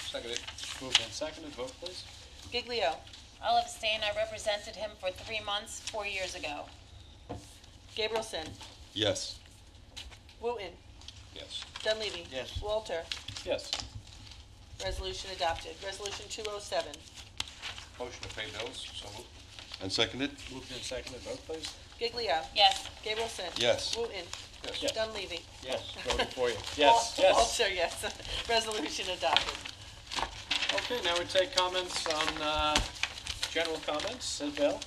Seconded. Moved and seconded, vote please. Giglio. I'll abstain. I represented him for 3 months, 4 years ago. Gabrielson. Yes. Wooten. Yes. Dunleavy. Yes. Walter. Yes. Resolution adopted. Resolution 207. Motion to pay bills. So moved. And seconded. Moved and seconded, vote please. Giglio. Yes. Gabrielson. Yes. Wooten. Yes. Dunleavy. Yes. Voting for you. Yes, yes. Walter, yes. Resolution adopted. Okay, now we take comments on, general comments. Sid Bell?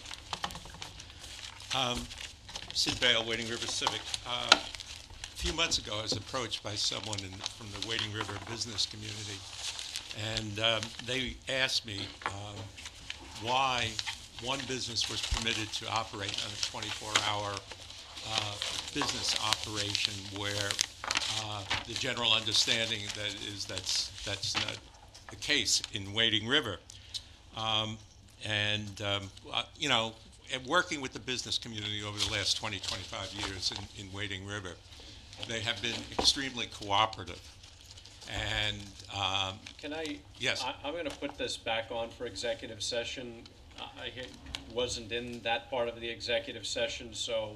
Sid Bale, Wading River Civic. A few months ago, I was approached by someone from the Wading River business community, and they asked me why one business was permitted to operate on a 24-hour business operation where the general understanding that's not the case in Wading River. You know, and working with the business community over the last 20, 25 years in Wading River, they have been extremely cooperative. And Can I? yes. I'm going to put this back on for executive session. Wasn't in that part of the executive session, so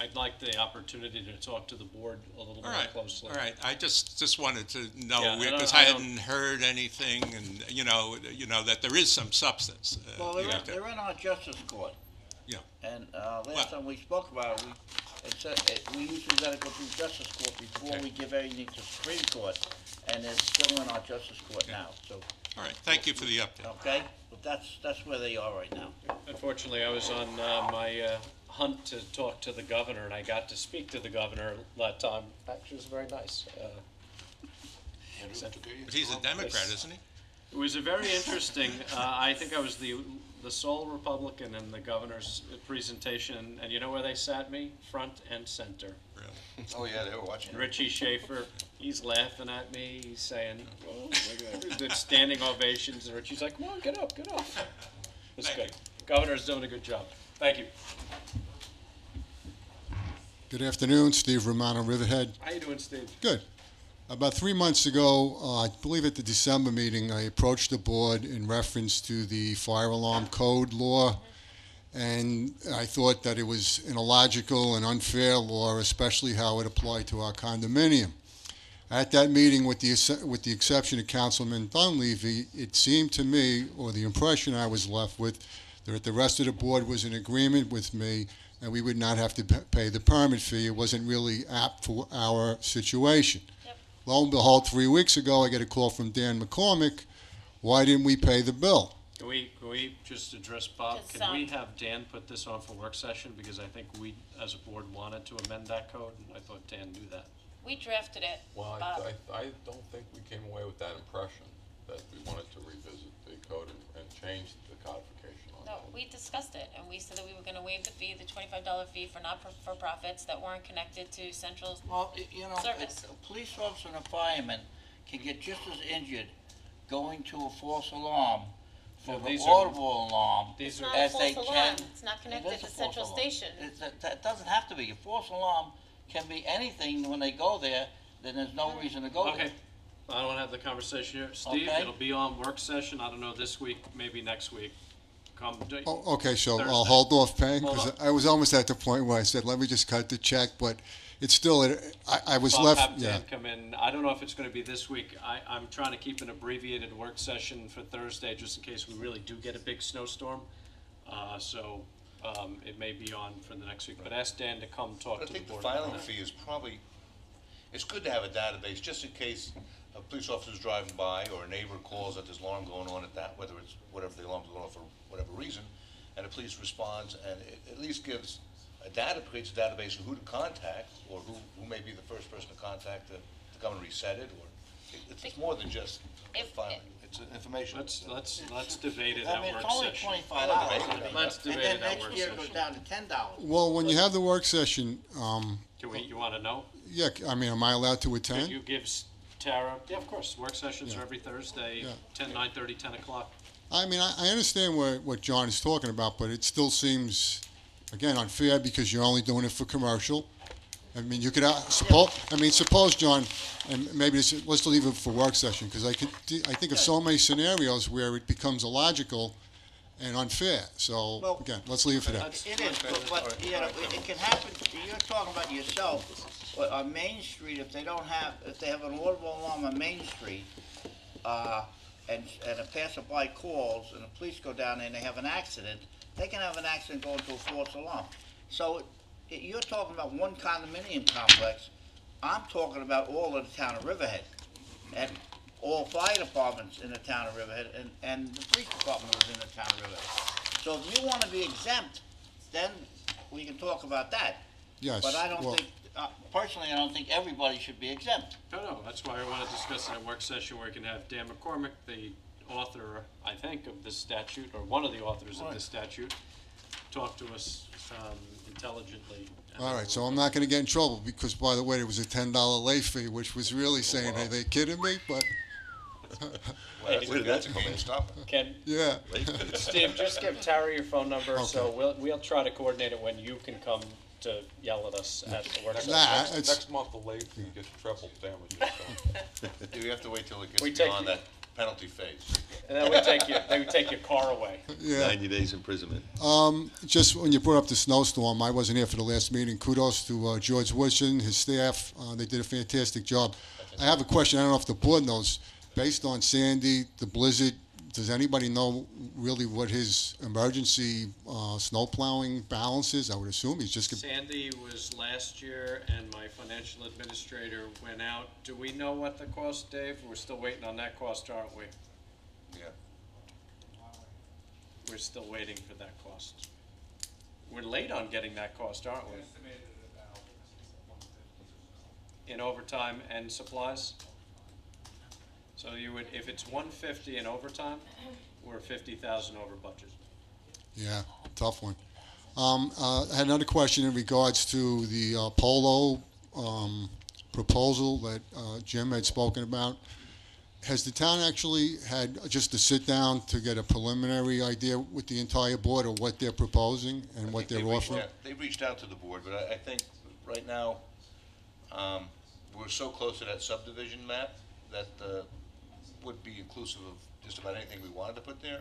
I'd like the opportunity to talk to the board a little more closely. All right. I just wanted to know, Yeah, because I hadn't heard anything, and you know that there is some substance. Well, they're in our justice court. Yeah. And last time we spoke about it, we usually let it go through justice court before we give anything to Supreme Court, and it's still in our justice court now, so. All right, thank you for the update. Okay, but that's where they are right now. Unfortunately, I was on my hunt to talk to the governor, and I got to speak to the governor that time. Actually, it was very nice. But he's a Democrat, isn't he? It was a very interesting, I think I was the sole Republican in the governor's presentation, and you know where they sat me? Front and center. Really? Oh, yeah, they were watching. Richie Schaefer, he's laughing at me, he's saying, oh, the standing ovations, and Richie's like, come on, get up. It's good. Governor's doing a good job. Thank you. Good afternoon, Steve Romano, Riverhead. How you doing, Steve? Good. About 3 months ago, I believe at the December meeting, I approached the board in reference to the fire alarm code law, and I thought that it was an illogical and unfair law, especially how it applied to our condominium. At that meeting, with the exception of Councilman Dunleavy, it seemed to me, or the impression I was left with, that the rest of the board was in agreement with me, and we would not have to pay the permit fee. It wasn't really apt for our situation. Yep. Lo and behold, 3 weeks ago, I get a call from Dan McCormick. Why didn't we pay the bill? Can we just address Bob? Can we have Dan put this on for work session? Because I think we, as a board, wanted to amend that code, and I thought Dan knew that. We drafted it, Well, Bob. I don't think we came away with that impression, that we wanted to revisit the code and change the codification on No, that. we discussed it, and we said that we were gonna waive the fee, the $25 fee for not-for-profits that weren't connected to Central's Well, service. a police officer and a fireman can get just as injured going to a false alarm for No, the these are- audible alarm These It's are, not a as they false can. alarm, it's not It connected is to a false Central alarm. Station. That doesn't have to be. A false alarm can be anything when they go there, then there's no reason to go there. okay. I don't have the conversation here. Steve, Okay. it'll be on work session, I don't know, this week, maybe next week. Oh, okay, so I'll Thursday. hold off paying, Hold because on. I was almost at the point where I said, let me just cut the check, but it's still, I was Bob, left, have yeah. Dan come in. I don't know if it's gonna be this week. I'm trying to keep an abbreviated work session for Thursday, just in case we really do get a big snowstorm. It may be on for the next week, but ask Dan to come talk But I to the think the board. filing about that. fee is probably, it's good to have a database, just in case a police officer's driving by, or a neighbor calls that there's alarm going on at that, whether it's whatever the alarm's going on for whatever reason, and the police responds, and it at least gives creates a database of who to contact, or who may be the first person to contact to come and reset it, or, it's more than just filing, it's information. Let's debate it I at mean, work it's only session. $25. Let's And debate then it at next work year it goes session. down to $10. Well, when you have the work session, You wanna know? yeah, I mean, am I allowed to Could attend? you give Tara, yeah, of course, work sessions Yeah. are every Thursday, Yeah. 10, 9:30, 10 o'clock. I mean, I understand what John is talking about, but it still seems, again, unfair because you're only doing it for commercial. I mean, you could, suppose, John, and maybe let's leave it for work session, because I think of so many scenarios where it becomes illogical and unfair. So, Well, again, let's leave it for that. It is, but it can happen, you're talking about yourself, but on Main Street, if they have an audible alarm on Main Street, and a passerby calls, and the police go down there and they have an accident, they can have an accident going to a false alarm. So, you're talking about one condominium complex, I'm talking about all of the town of Riverhead, and all fire departments in the town of Riverhead, and the police department was in the town of Riverhead. So if you wanna be exempt, then we can talk about that. Yes. But I don't well, think, personally, I don't think everybody should be exempt. No, that's why I want to discuss it at work session where we can have Dan McCormick, the author, I think, of this statute, or one of the authors of this statute, talk to us intelligently. All right, so I'm not going to get in trouble because, by the way, there was a $10 late fee, which was really saying, are they kidding me? But Well, that's a game stopper. Can, Yeah. Steve, just give Tara your phone number, so Okay. we'll try to coordinate it when you can come to yell at us at the work Next, session. Nah, next, it's- next month, the late fee gets triple damages. So. You have to wait till it We gets take beyond you- that penalty phase. And then they would take your car away. Yeah. 90 days imprisonment. Just when you brought up the snowstorm, I wasn't here for the last meeting. Kudos to George Woodson, his staff. They did a fantastic job. I have a question. I don't know if the board knows. Based on Sandy, the blizzard, does anybody know really what his emergency snow plowing balance is? I would assume he's just. Sandy was last year, and my financial administrator went out. Do we know what the cost, Dave? We're still waiting on that cost, aren't we? Yeah. We're still waiting for that cost. We're late on getting that cost, aren't we? In overtime and supplies? So you would, if it's 150 in overtime, we're 50,000 over budget. Yeah, tough one. I had another question in regards to the polo proposal that Jim had spoken about. Has the town actually had just a sit down to get a preliminary idea with the entire board of what they're proposing and what they're offering? They've reached out to the board, but I think right now, we're so close to that subdivision map that would be inclusive of just about anything we wanted to put there.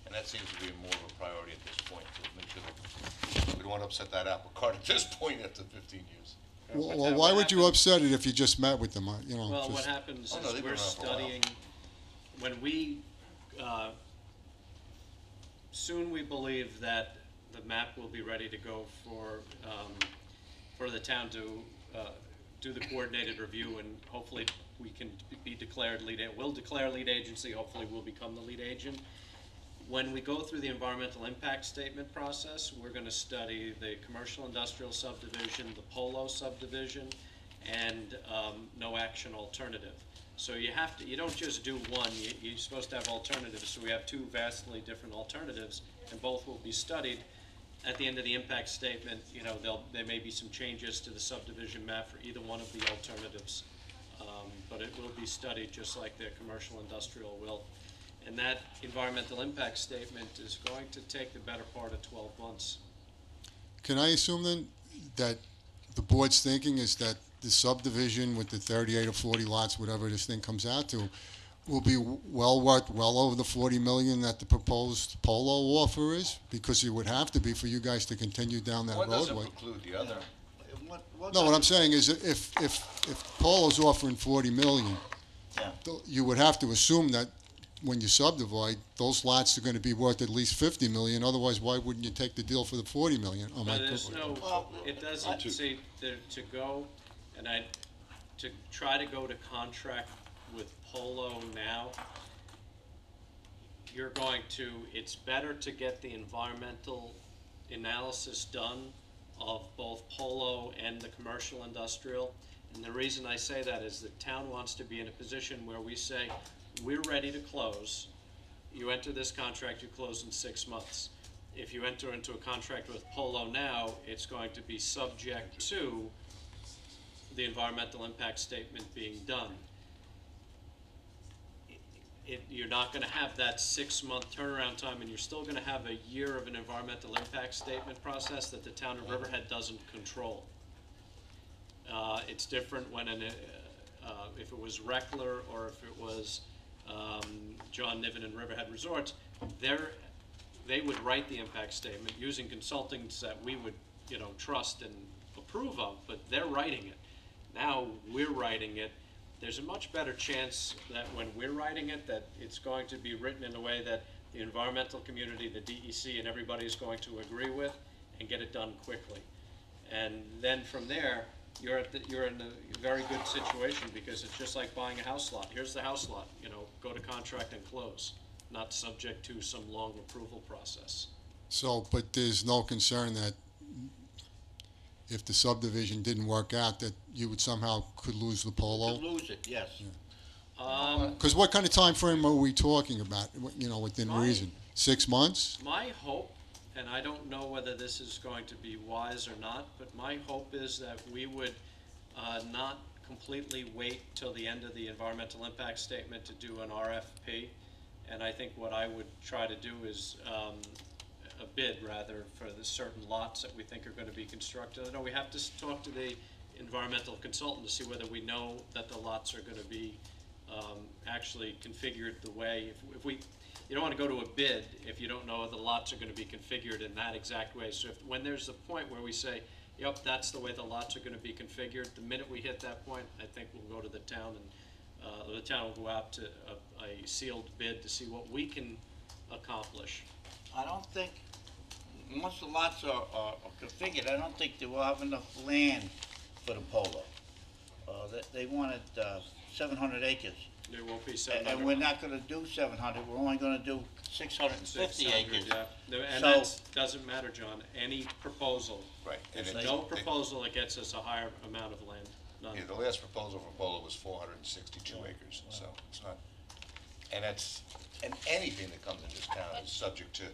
And that seems to be more of a priority at this point, to make sure that we don't want to upset that apple cart at this point after 15 years. Well, why would you upset it if you just met with them? You know, Well, what just, happens Oh, no, is they've been we're around for a while. studying, when we, soon we believe that the map will be ready to go for the town to do the coordinated review, and hopefully we can be declared we'll declare lead agency, hopefully we'll become the lead agent. When we go through the environmental impact statement process, we're going to study the commercial industrial subdivision, the Polo subdivision, and no action alternative. So you don't just do one, you're supposed to have alternatives. So we have two vastly different alternatives, and both will be studied. At the end of the impact statement, there may be some changes to the subdivision map for either one of the alternatives. But it will be studied just like the commercial industrial will. And that environmental impact statement is going to take the better part of 12 months. can I assume then that the board's thinking is that the subdivision with the 38 or 40 lots, whatever this thing comes out to, will be well over the 40 million that the proposed polo offer is? Because it would have to be for you guys to continue down that One doesn't roadway. preclude the other. No, what I'm saying is if Polo's offering 40 million, Yeah. you would have to assume that when you subdivide, those lots are going to be worth at least 50 million. Otherwise, why wouldn't you take the deal for the 40 million? Oh, But my there's God. no, it doesn't, see, to go, and to try to go to contract with Polo now, it's better to get the environmental analysis done of both Polo and the commercial industrial. And the reason I say that is the town wants to be in a position where we say, we're ready to close. You enter this contract, you close in 6 months. If you enter into a contract with Polo now, it's going to be subject to the environmental impact statement being done. You're not going to have that 6-month turnaround time, and you're still going to have a year of an environmental impact statement process that the town of Riverhead doesn't control. It's different when if it was Reckler or if it was John Niven and Riverhead Resorts, they would write the impact statement using consultants that we would, trust and approve of, but they're writing it. Now we're writing it. There's a much better chance that when we're writing it, that it's going to be written in a way that the environmental community, the DEC, and everybody is going to agree with and get it done quickly. And then from there, you're in a very good situation, because it's just like buying a house lot. Here's the house lot, go to contract and close, not subject to some long approval process. So, but there's no concern that if the subdivision didn't work out, that you would somehow could lose the polo? Could lose it, yes. Because what kind of time frame are we talking about, within reason? 6 months? My hope, and I don't know whether this is going to be wise or not, but my hope is that we would not completely wait till the end of the environmental impact statement to do an RFP. And I think what I would try to do is a bid, rather, for the certain lots that we think are going to be constructed. I know we have to talk to the environmental consultant to see whether we know that the lots are going to be actually configured the way, if we, you don't want to go to a bid if you don't know the lots are going to be configured in that exact way. So when there's a point where we say, yep, that's the way the lots are going to be configured, the minute we hit that point, I think we'll go to the town, and the town will go out to a sealed bid to see what we can accomplish. I don't think, once the lots are configured, I don't think they will have enough land for the polo. They wanted 700 acres. There won't be And 700. we're not gonna do 700, we're only gonna do 650 acres. Yeah. And So- that doesn't matter, John. Any proposal, Right. And there's it- no it- proposal that gets us a higher amount of land. None. Yeah, the last proposal for Polo was 462 acres, so it's not, and anything that comes in this town is subject to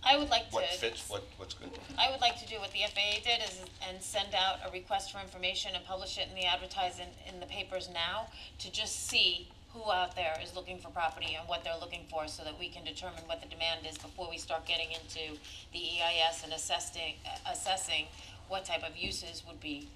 I would like to. what fits, what's good. I would like to do what the FAA did and send out a request for information and publish it in the advertising in the papers now to just see who out there is looking for property and what they're looking for so that we can determine what the demand is before we start getting into the EIS and assessing what type of uses would be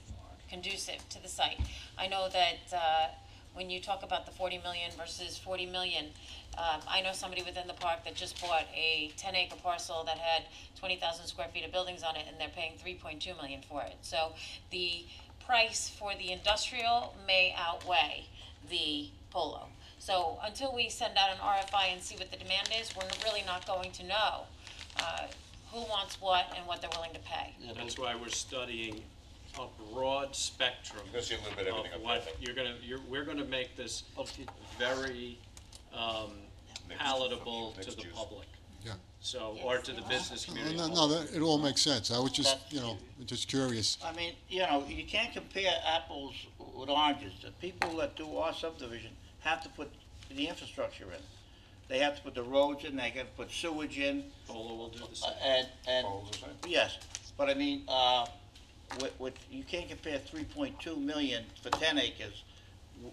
conducive to the site. I know that when you talk about the 40 million versus 40 million, I know somebody within the park that just bought a 10-acre parcel that had 20,000 square feet of buildings on it, and they're paying 3.2 million for it. So the price for the industrial may outweigh the polo. So until we send out an RFI and see what the demand is, we're really not going to know who wants what and what they're willing to pay. That's why we're studying a broad spectrum You're gonna see a little bit of everything of up there. what we're gonna make this very palatable to Mixed the use. public. Yeah. So, or to the business community. No, it all makes sense. I was just, just curious. I mean, you can't compare apples with oranges. The people that do our subdivision have to put the infrastructure in. They have to put the roads in, they have to put sewage in, Polo will do the same. and, Polo's the same. yes, but I mean, you can't compare 3.2 million for 10 acres,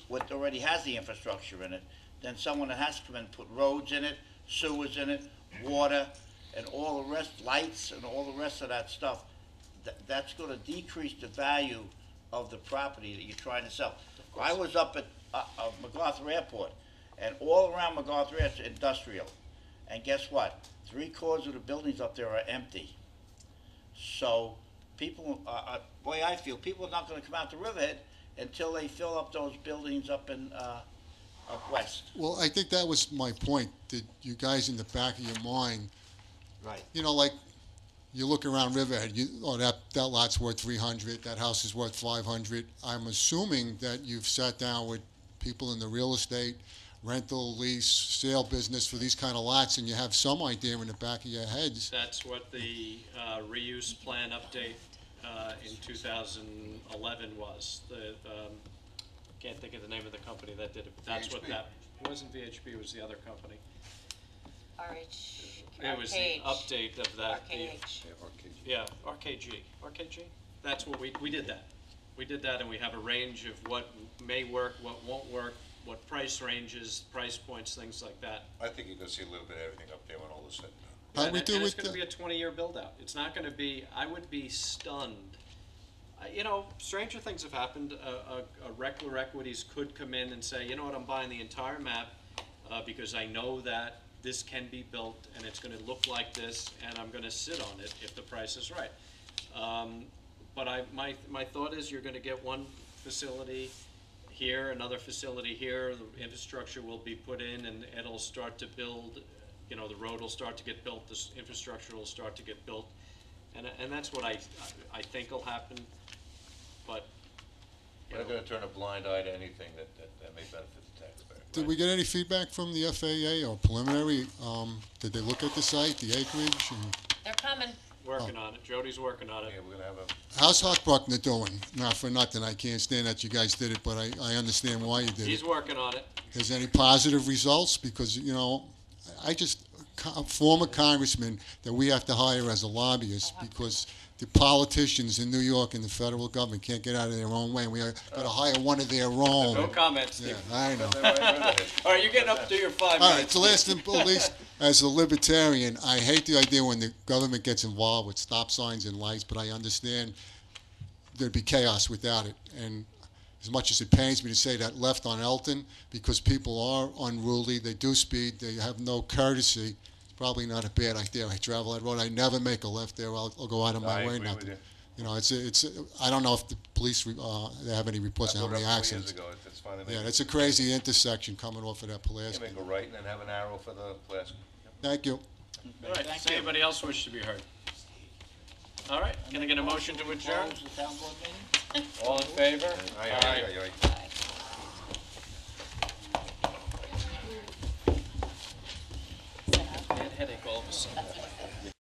what already has the infrastructure in it, then someone that has to come in and put roads in it, sewers in it, water, and all the rest, lights, and all the rest of that stuff. That's gonna decrease the value of the property that you're trying to sell. I was up at MacArthur Airport, and all around MacArthur Airport is industrial. And guess what? 3/4 of the buildings up there are empty. So people, the way I feel, people are not gonna come out to Riverhead until they fill up those buildings up in, up west. Well, I think that was my point, that you guys in the back of your mind, Right. like, you look around Riverhead, that lot's worth 300, that house is worth 500. I'm assuming that you've sat down with people in the real estate, rental, lease, sale business for these kind of lots, and you have some idea in the back of your heads. That's what the reuse plan update in 2011 was. Can't think of the name of the company that did it, but that's what VHB. that, it wasn't VHB, it was the other company. RH. It was the update of that. RKH. Yeah, RKG. RKG? That's what we did that. We did that, and we have a range of what may work, what won't work, what price ranges, price points, things like that. I think you're gonna see a little bit of everything up there when all is said and done. How And we it- do and it's with gonna the- be a 20-year build-out. It's not gonna be, I would be stunned. Stranger things have happened. Regular equities could come in and say, you know what, I'm buying the entire map because I know that this can be built and it's gonna look like this, and I'm gonna sit on it if the price is right. But my thought is you're gonna get one facility here, another facility here, the infrastructure will be put in and it'll start to build, the road will start to get built, this infrastructure will start to get built. And that's what I think will happen, but. We're not gonna turn a blind eye to anything that may benefit the taxpayer. Did we get any feedback from the FAA or preliminary? Did they look at the site, the acreage? And They're coming. Working on it, Jody's working on it. Yeah, we're gonna have a, how's Huckbuckner doing? Not for nothing, I can't stand that you guys did it, but I understand why you did He's it. working on it. Is any positive results? Because, I just, a former congressman that we have to hire as a lobbyist because the politicians in New York and the federal government can't get out of their own way, and we got to hire one of their own. No comment, Steve. Yeah, I know. All right, you're getting up to your 5 All right, minutes. so last and least, as a libertarian, I hate the idea when the government gets involved with stop signs and lights, but I understand there'd be chaos without it. And as much as it pains me to say that left on Elton, because people are unruly, they do speed, they have no courtesy, it's probably not a bad idea. I travel that road, I never make a left there, I'll go out of my way not to. You know, it's. I don't know if the police they have any reports on how many accidents. Yeah, it's a crazy intersection coming off of that Pulaski. Go right and then have an arrow for the Pulaski. Thank you. All right, does anybody else wish to be heard? All right, can I get a motion to adjourn? Close the town board meeting? All in favor? Aye. Bad headache all of a sudden.